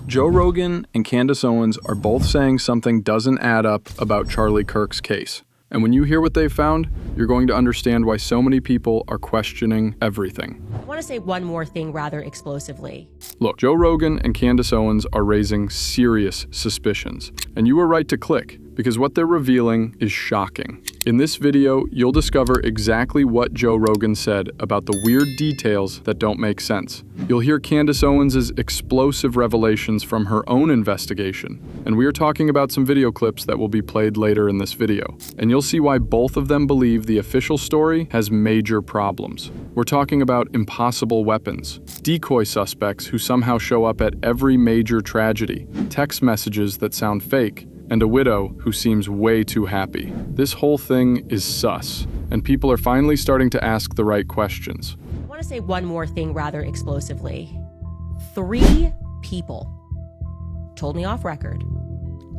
Joe Rogan and Candace Owens are both saying something doesn't add up about Charlie Kirk's case. And when you hear what they've found, you're going to understand why so many people are questioning everything. I want to say one more thing rather explosively. Look, Joe Rogan and Candace Owens are raising serious suspicions. And you were right to click, because what they're revealing is shocking. In this video, you'll discover exactly what Joe Rogan said about the weird details that don't make sense. You'll hear Candace Owens' explosive revelations from her own investigation. And we are talking about some video clips that will be played later in this video. And you'll see why both of them believe the official story has major problems. We're talking about impossible weapons, decoy suspects who somehow show up at every major tragedy, text messages that sound fake, and a widow who seems way too happy. This whole thing is sus, and people are finally starting to ask the right questions. I want to say one more thing rather explosively. 3 people told me off record.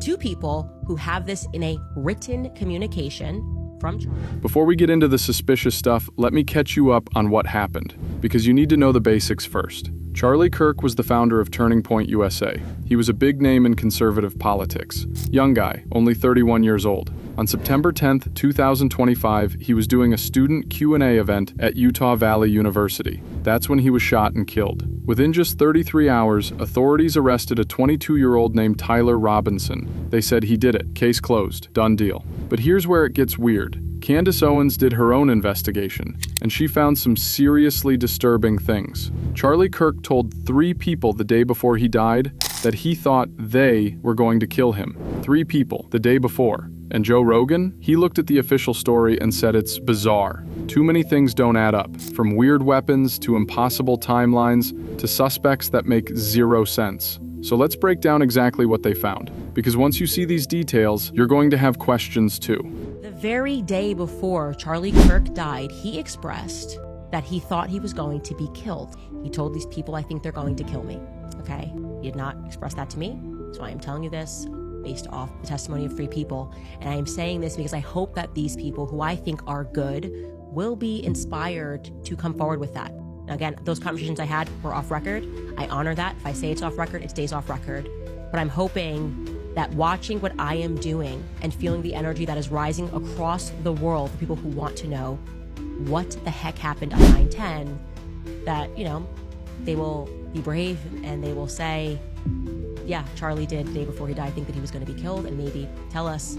2 people who have this in a written communication from Charlie. Before we get into the suspicious stuff, let me catch you up on what happened, because you need to know the basics first. Charlie Kirk was the founder of Turning Point USA. He was a big name in conservative politics. Young guy, only 31 years old. On September 10th, 2025, he was doing a student Q&A event at Utah Valley University. That's when he was shot and killed. Within just 33 hours, authorities arrested a 22-year-old named Tyler Robinson. They said he did it. Case closed. Done deal. But here's where it gets weird. Candace Owens did her own investigation, and she found some seriously disturbing things. Charlie Kirk told 3 people the day before he died that he thought they were going to kill him. 3 people the day before. And Joe Rogan, he looked at the official story and said it's bizarre. Too many things don't add up, from weird weapons to impossible timelines to suspects that make zero sense. So let's break down exactly what they found, because once you see these details, you're going to have questions too. The very day before Charlie Kirk died, he expressed that he thought he was going to be killed. He told these people, I think they're going to kill me. Okay? He did not express that to me, so I am telling you this based off the testimony of 3 people. And I am saying this because I hope that these people, who I think are good, will be inspired to come forward with that. Now, again, those conversations I had were off record. I honor that. If I say it's off record, it stays off record. But I'm hoping that watching what I am doing and feeling the energy that is rising across the world for people who want to know what the heck happened on 9/10, that, you know, they will be brave and they will say, yeah, Charlie did the day before he died think that he was going to be killed, and maybe tell us,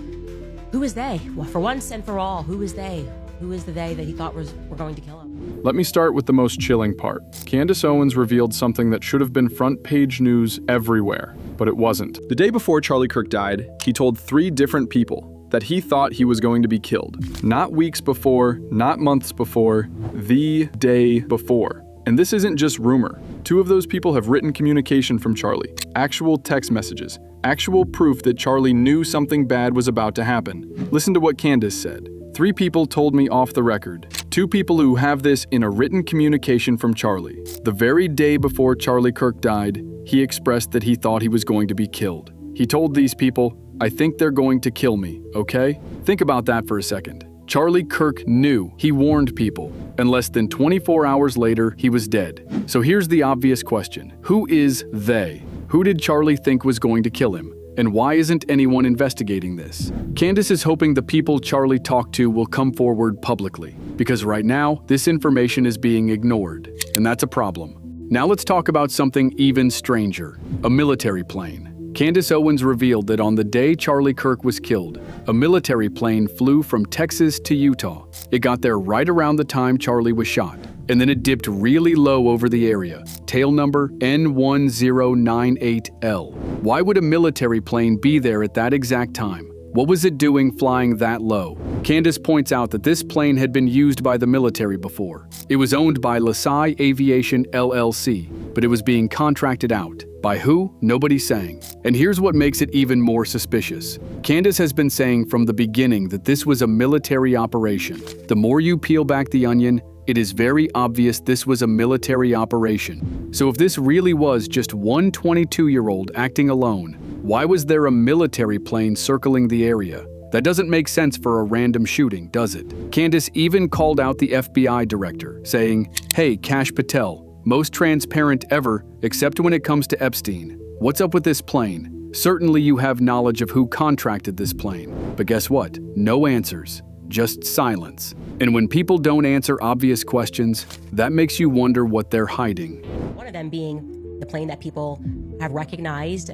who is they? Well, for once and for all, who is they? Who is the they that he thought were going to kill him? Let me start with the most chilling part. Candace Owens revealed something that should have been front page news everywhere, but it wasn't. The day before Charlie Kirk died, he told 3 different people that he thought he was going to be killed. Not weeks before, not months before, the day before. And this isn't just rumor. 2 of those people have written communication from Charlie, actual text messages, actual proof that Charlie knew something bad was about to happen. Listen to what Candace said. 3 people told me off the record. 2 people who have this in a written communication from Charlie. The very day before Charlie Kirk died, he expressed that he thought he was going to be killed. He told these people, I think they're going to kill me, okay? Think about that for a second. Charlie Kirk knew. He warned people. And less than 24 hours later, he was dead. So here's the obvious question. Who is they? Who did Charlie think was going to kill him? And why isn't anyone investigating this? Candace is hoping the people Charlie talked to will come forward publicly, because right now, this information is being ignored, and that's a problem. Now let's talk about something even stranger, a military plane. Candace Owens revealed that on the day Charlie Kirk was killed, a military plane flew from Texas to Utah. It got there right around the time Charlie was shot, and then it dipped really low over the area, tail number N1098L. Why would a military plane be there at that exact time? What was it doing flying that low? Candace points out that this plane had been used by the military before. It was owned by LaSalle Aviation LLC, but it was being contracted out. By who? Nobody's saying. And here's what makes it even more suspicious. Candace has been saying from the beginning that this was a military operation. The more you peel back the onion, it is very obvious this was a military operation. So if this really was just one 22-year-old acting alone, why was there a military plane circling the area? That doesn't make sense for a random shooting, does it? Candace even called out the FBI director, saying, "Hey, Kash Patel, most transparent ever, except when it comes to Epstein." What's up with this plane? Certainly you have knowledge of who contracted this plane. But guess what? No answers. Just silence. And when people don't answer obvious questions, that makes you wonder what they're hiding. One of them being the plane that people have recognized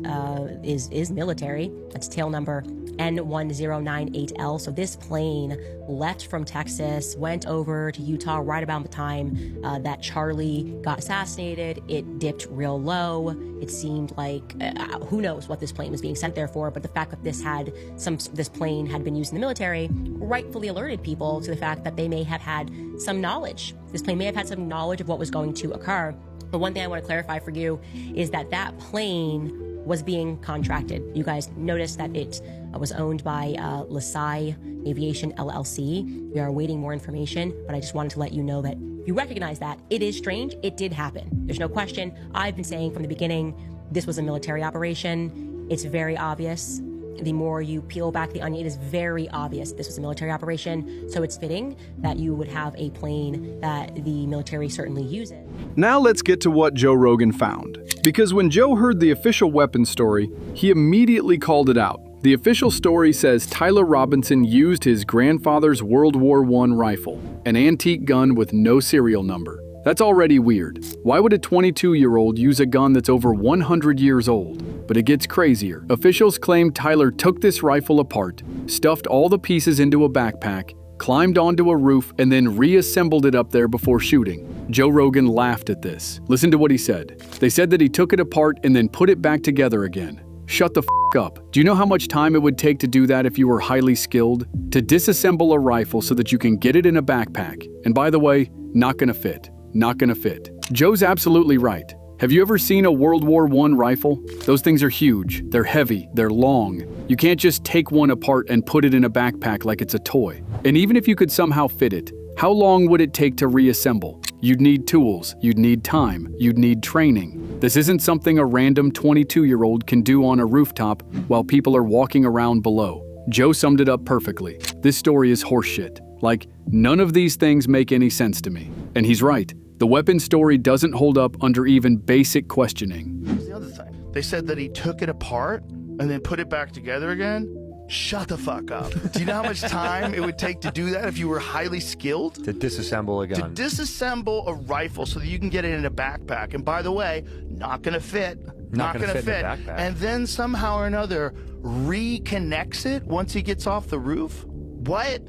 is military. That's tail number N1098L. So this plane left from Texas, went over to Utah right about the time that Charlie got assassinated. It dipped real low. It seemed like, who knows what this plane was being sent there for, but the fact that this plane had been used in the military rightfully alerted people to the fact that they may have had some knowledge. This plane may have had some knowledge of what was going to occur. But one thing I want to clarify for you is that that plane was being contracted. You guys noticed that it was owned by LaSalle Aviation LLC. We are awaiting more information, but I just wanted to let you know that you recognize that. It is strange. It did happen. There's no question. I've been saying from the beginning, this was a military operation. It's very obvious. The more you peel back the onion, it is very obvious this was a military operation. So it's fitting that you would have a plane that the military certainly uses. Now let's get to what Joe Rogan found. Because when Joe heard the official weapon story, he immediately called it out. The official story says Tyler Robinson used his grandfather's World War I rifle, an antique gun with no serial number. That's already weird. Why would a 22-year-old use a gun that's over 100 years old? But it gets crazier. Officials claim Tyler took this rifle apart, stuffed all the pieces into a backpack, climbed onto a roof, and then reassembled it up there before shooting. Joe Rogan laughed at this. Listen to what he said. They said that he took it apart and then put it back together again. Shut the f*** up. Do you know how much time it would take to do that if you were highly skilled? To disassemble a rifle so that you can get it in a backpack. And by the way, not gonna fit. Not gonna fit. Joe's absolutely right. Have you ever seen a World War I rifle? Those things are huge, they're heavy, they're long. You can't just take one apart and put it in a backpack like it's a toy. And even if you could somehow fit it, how long would it take to reassemble? You'd need tools, you'd need time, you'd need training. This isn't something a random 22-year-old can do on a rooftop while people are walking around below. Joe summed it up perfectly. This story is horseshit. Like, none of these things make any sense to me. And he's right. The weapon story doesn't hold up under even basic questioning. Here's the other thing. They said that he took it apart and then put it back together again. Shut the fuck up. Do you know how much time it would take to do that if you were highly skilled? To disassemble a gun. To disassemble a rifle so that you can get it in a backpack. And by the way, not gonna fit. Not gonna fit. In a backpack. And then somehow or another reconnects it once he gets off the roof? What?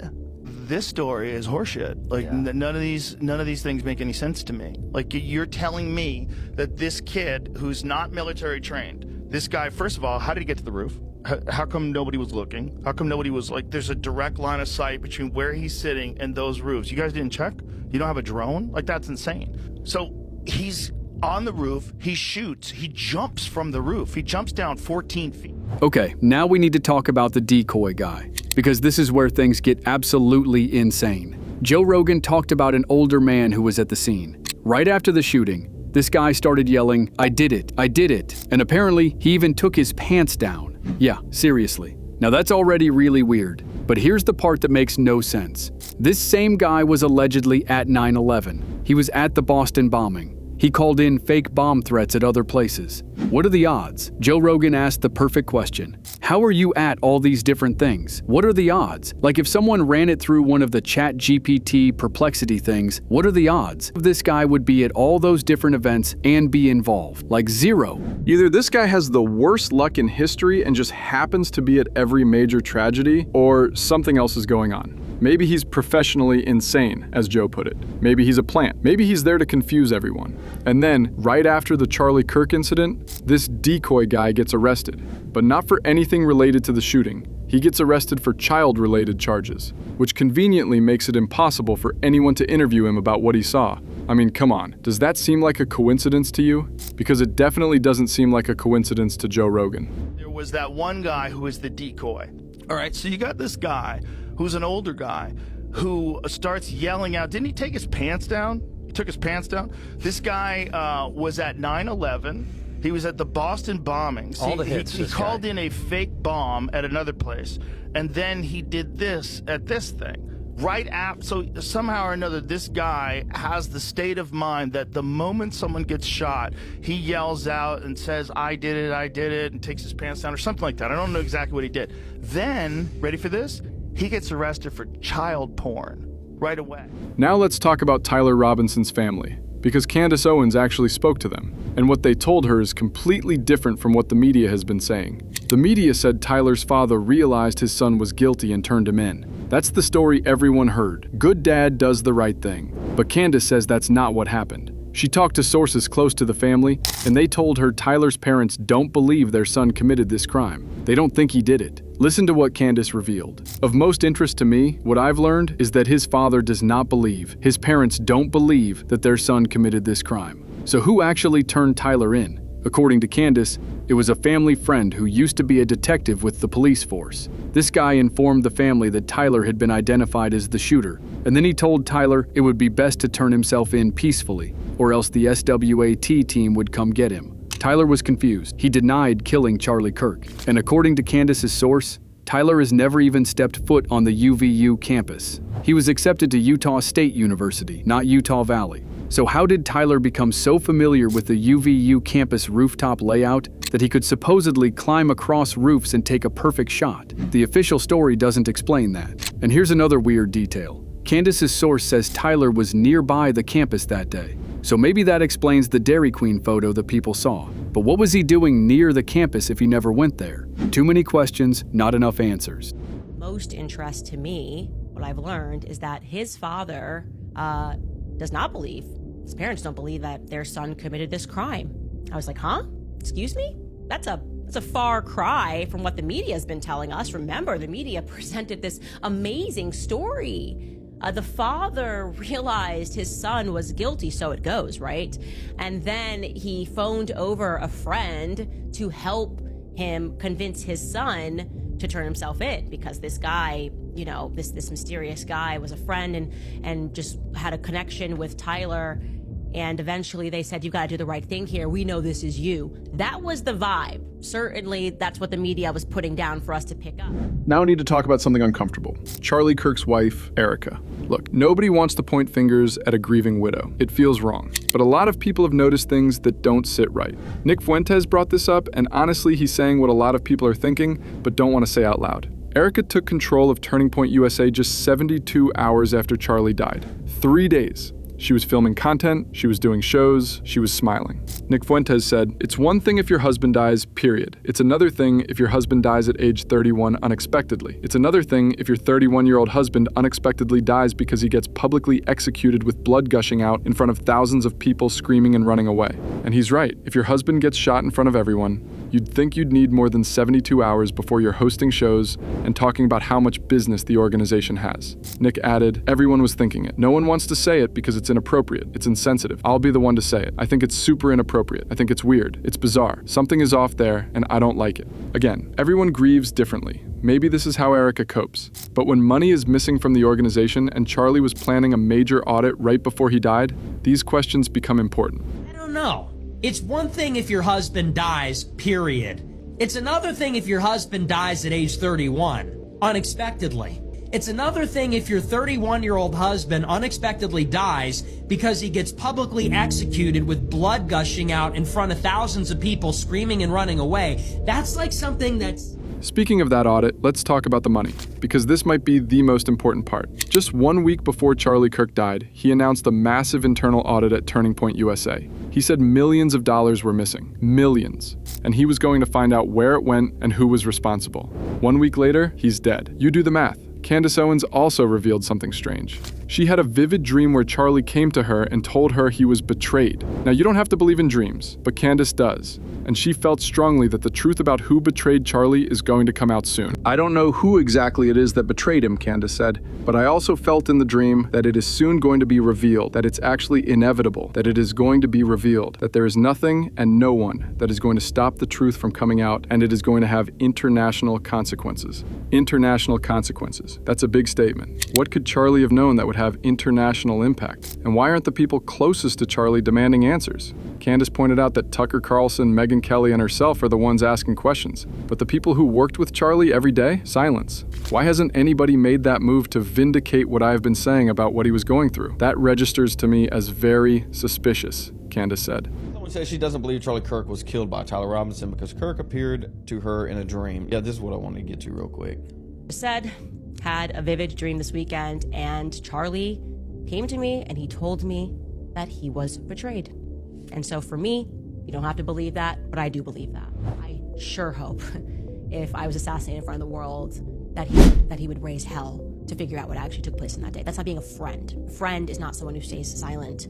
This story is horseshit. Like, yeah. none of these things make any sense to me. Like, you're telling me that this kid who's not military trained, this guy, first of all, how did he get to the roof? How come nobody was looking? How come nobody was like, there's a direct line of sight between where he's sitting and those roofs? You guys didn't check? You don't have a drone? Like, that's insane. So he's on the roof, he shoots, he jumps from the roof. He jumps down 14 feet. Okay, now we need to talk about the decoy guy, because this is where things get absolutely insane. Joe Rogan talked about an older man who was at the scene. Right after the shooting, this guy started yelling, "I did it, I did it." And apparently, he even took his pants down. Yeah, seriously. Now that's already really weird. But here's the part that makes no sense. This same guy was allegedly at 9/11. He was at the Boston bombing. He called in fake bomb threats at other places. What are the odds? Joe Rogan asked the perfect question. How are you at all these different things? What are the odds? Like, if someone ran it through one of the ChatGPT perplexity things, what are the odds this guy would be at all those different events and be involved? Like, zero. Either this guy has the worst luck in history and just happens to be at every major tragedy, or something else is going on. Maybe he's professionally insane, as Joe put it. Maybe he's a plant. Maybe he's there to confuse everyone. And then, right after the Charlie Kirk incident, this decoy guy gets arrested. But not for anything related to the shooting. He gets arrested for child-related charges, which conveniently makes it impossible for anyone to interview him about what he saw. I mean, come on. Does that seem like a coincidence to you? Because it definitely doesn't seem like a coincidence to Joe Rogan. There was that one guy who was the decoy. All right, so you got this guy who's an older guy who starts yelling out. Didn't he take his pants down? He took his pants down. This guy was at 9/11. He was at the Boston bombings. All the hits. He called in a fake bomb at another place. And then he did this at this thing. So somehow or another, this guy has the state of mind that the moment someone gets shot, he yells out and says, I did it, and takes his pants down or something like that. I don't know exactly what he did. Then, ready for this? He gets arrested for child porn right away. Now let's talk about Tyler Robinson's family, because Candace Owens actually spoke to them, and what they told her is completely different from what the media has been saying. The media said Tyler's father realized his son was guilty and turned him in. That's the story everyone heard. Good dad does the right thing. But Candace says that's not what happened. She talked to sources close to the family, and they told her Tyler's parents don't believe their son committed this crime. They don't think he did it. Listen to what Candace revealed. Of most interest to me, what I've learned is that his father does not believe, his parents don't believe that their son committed this crime. So who actually turned Tyler in? According to Candace, it was a family friend who used to be a detective with the police force. This guy informed the family that Tyler had been identified as the shooter, and then he told Tyler it would be best to turn himself in peacefully, or else the SWAT team would come get him. Tyler was confused. He denied killing Charlie Kirk, and according to Candace's source, Tyler has never even stepped foot on the UVU campus. He was accepted to Utah State University, not Utah Valley. So how did Tyler become so familiar with the UVU campus rooftop layout that he could supposedly climb across roofs and take a perfect shot? The official story doesn't explain that. And here's another weird detail. Candace's source says Tyler was nearby the campus that day. So maybe that explains the Dairy Queen photo that people saw. But what was he doing near the campus if he never went there? Too many questions, not enough answers. Most interest to me, what I've learned, is that his father does not believe, his parents don't believe that their son committed this crime. I was like, huh? Excuse me? That's a far cry from what the media has been telling us. Remember, the media presented this amazing story. The father realized his son was guilty, so it goes, right? And then he phoned over a friend to help him convince his son to turn himself in, because this guy, you know, this mysterious guy was a friend and just had a connection with Tyler. And eventually they said, you got to do the right thing here. We know this is you. That was the vibe. Certainly, that's what the media was putting down for us to pick up. Now we need to talk about something uncomfortable. Charlie Kirk's wife, Erica. Look, nobody wants to point fingers at a grieving widow. It feels wrong. But a lot of people have noticed things that don't sit right. Nick Fuentes brought this up, and honestly, he's saying what a lot of people are thinking, but don't want to say out loud. Erica took control of Turning Point USA just 72 hours after Charlie died. 3 days. She was filming content, she was doing shows, she was smiling. Nick Fuentes said, "It's one thing if your husband dies, period. It's another thing if your husband dies at age 31 unexpectedly. It's another thing if your 31-year-old husband unexpectedly dies because he gets publicly executed with blood gushing out in front of thousands of people screaming and running away." And he's right. If your husband gets shot in front of everyone, you'd think you'd need more than 72 hours before you're hosting shows and talking about how much business the organization has. Nick added, "Everyone was thinking it. No one wants to say it because it's inappropriate. It's insensitive. I'll be the one to say it. I think it's super inappropriate. I think it's weird. It's bizarre. Something is off there, and I don't like it." Again, everyone grieves differently. Maybe this is how Erica copes. But when money is missing from the organization and Charlie was planning a major audit right before he died, these questions become important. I don't know. It's one thing if your husband dies, period. It's another thing if your husband dies at age 31, unexpectedly. It's another thing if your 31-year-old husband unexpectedly dies because he gets publicly executed with blood gushing out in front of thousands of people screaming and running away. That's like something that's... Speaking of that audit, let's talk about the money, because this might be the most important part. Just 1 week before Charlie Kirk died, he announced a massive internal audit at Turning Point USA. He said millions of dollars were missing. Millions. And he was going to find out where it went and who was responsible. 1 week later, he's dead. You do the math. Candace Owens also revealed something strange. She had a vivid dream where Charlie came to her and told her he was betrayed. Now, you don't have to believe in dreams, but Candace does. And she felt strongly that the truth about who betrayed Charlie is going to come out soon. "I don't know who exactly it is that betrayed him," Candace said, "but I also felt in the dream that it is soon going to be revealed, that it's actually inevitable, that it is going to be revealed, that there is nothing and no one that is going to stop the truth from coming out, and it is going to have international consequences." International consequences. That's a big statement. What could Charlie have known that would have international impact? And why aren't the people closest to Charlie demanding answers? Candace pointed out that Tucker Carlson, Megyn Kelly, and herself are the ones asking questions. But the people who worked with Charlie every day? Silence. Why hasn't anybody made that move to vindicate what I've been saying about what he was going through? That registers to me as very suspicious, Candace said. Someone says she doesn't believe Charlie Kirk was killed by Tyler Robinson because Kirk appeared to her in a dream. Yeah, this is what I wanted to get to real quick. Said, had a vivid dream this weekend, and Charlie came to me and he told me that he was betrayed. And so for me, you don't have to believe that, but I do believe that. I sure hope if I was assassinated in front of the world that he would raise hell to figure out what actually took place in that day. That's not being a friend. A friend is not someone who stays silent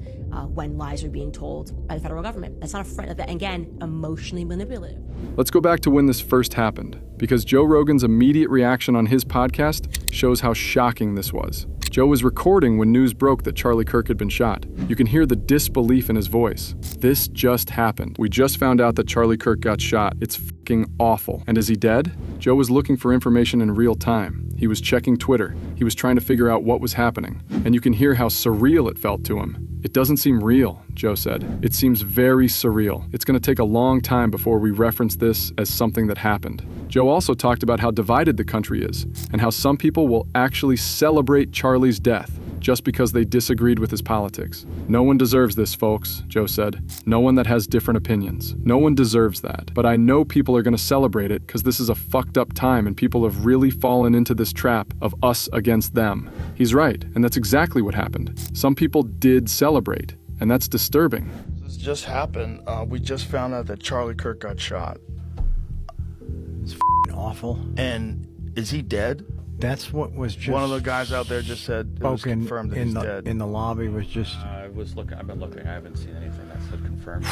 when lies are being told by the federal government. That's not a friend. Again, emotionally manipulative. Let's go back to when this first happened, because Joe Rogan's immediate reaction on his podcast shows how shocking this was. Joe was recording when news broke that Charlie Kirk had been shot. You can hear the disbelief in his voice. This just happened. We just found out that Charlie Kirk got shot. It's fucking awful. And is he dead? Joe was looking for information in real time. He was checking Twitter. He was trying to figure out what was happening. And you can hear how surreal it felt to him. It doesn't seem real, Joe said. It seems very surreal. It's going to take a long time before we reference this as something that happened. Joe also talked about how divided the country is, and how some people will actually celebrate Charlie's death just because they disagreed with his politics. No one deserves this, folks, Joe said. No one that has different opinions. No one deserves that. But I know people are going to celebrate it because this is a fucked up time and people have really fallen into this trap of us against them. He's right, and that's exactly what happened. Some people did celebrate, and that's disturbing. This just happened. We just found out that Charlie Kirk got shot. It's awful. And is he dead? That's what was just One of the guys out there just said it was spoken confirmed that he's dead. in the lobby was just I've been looking. I haven't seen anything that said confirmed.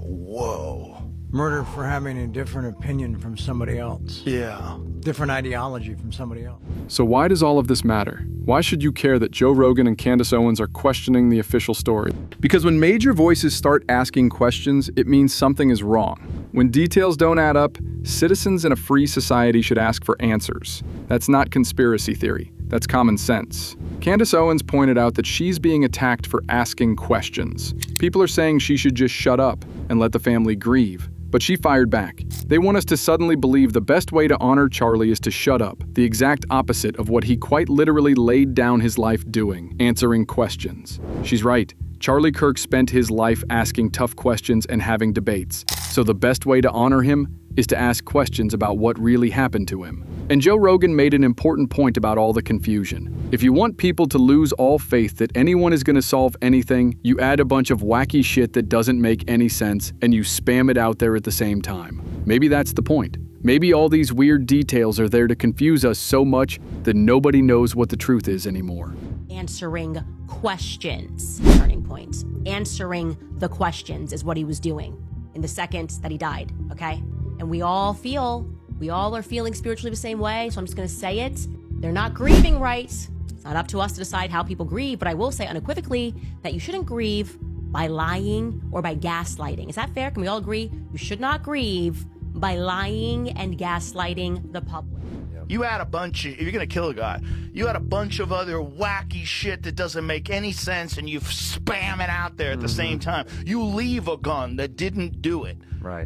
Whoa. murder for having a different opinion from somebody else. Yeah. Different ideology from somebody else. So why does all of this matter? Why should you care that Joe Rogan and Candace Owens are questioning the official story? Because when major voices start asking questions, it means something is wrong. When details don't add up, citizens in a free society should ask for answers. That's not conspiracy theory. That's common sense. Candace Owens pointed out that she's being attacked for asking questions. People are saying she should just shut up and let the family grieve. But she fired back. They want us to suddenly believe the best way to honor Charlie is to shut up, the exact opposite of what he quite literally laid down his life doing, answering questions. She's right. Charlie Kirk spent his life asking tough questions and having debates. So the best way to honor him is to ask questions about what really happened to him. And Joe Rogan made an important point about all the confusion. If you want people to lose all faith that anyone is going to solve anything, you add a bunch of wacky shit that doesn't make any sense and you spam it out there at the same time. Maybe that's the point. Maybe all these weird details are there to confuse us so much that nobody knows what the truth is anymore. Answering questions. Turning point. Answering the questions is what he was doing in the second that he died, okay? And we all are feeling spiritually the same way, so I'm just going to say it. They're not grieving right. It's not up to us to decide how people grieve, but I will say unequivocally that you shouldn't grieve by lying or by gaslighting. Is that fair? Can we all agree? You should not grieve by lying and gaslighting the public. You had a bunch of, if you're going to kill a guy, you had a bunch of other wacky shit that doesn't make any sense and you spam it out there at the same time. You leave a gun that didn't do it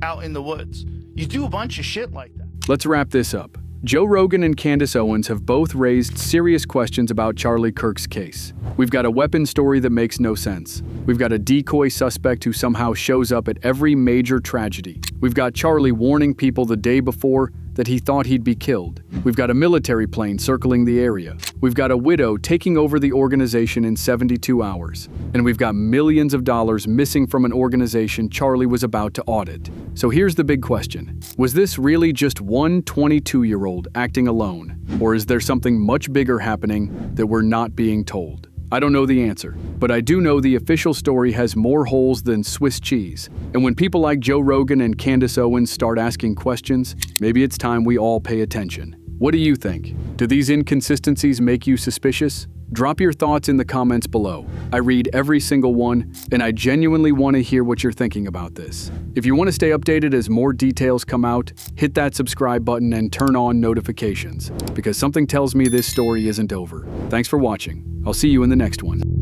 out in the woods. You do a bunch of shit like that. Let's wrap this up. Joe Rogan and Candace Owens have both raised serious questions about Charlie Kirk's case. We've got a weapon story that makes no sense. We've got a decoy suspect who somehow shows up at every major tragedy. We've got Charlie warning people the day before that he thought he'd be killed. We've got a military plane circling the area. We've got a widow taking over the organization in 72 hours. And we've got millions of dollars missing from an organization Charlie was about to audit. So here's the big question. Was this really just one 22-year-old acting alone? Or is there something much bigger happening that we're not being told? I don't know the answer, but I do know the official story has more holes than Swiss cheese. And when people like Joe Rogan and Candace Owens start asking questions, maybe it's time we all pay attention. What do you think? Do these inconsistencies make you suspicious? Drop your thoughts in the comments below. I read every single one, and I genuinely want to hear what you're thinking about this. If you want to stay updated as more details come out, hit that subscribe button and turn on notifications, because something tells me this story isn't over. Thanks for watching. I'll see you in the next one.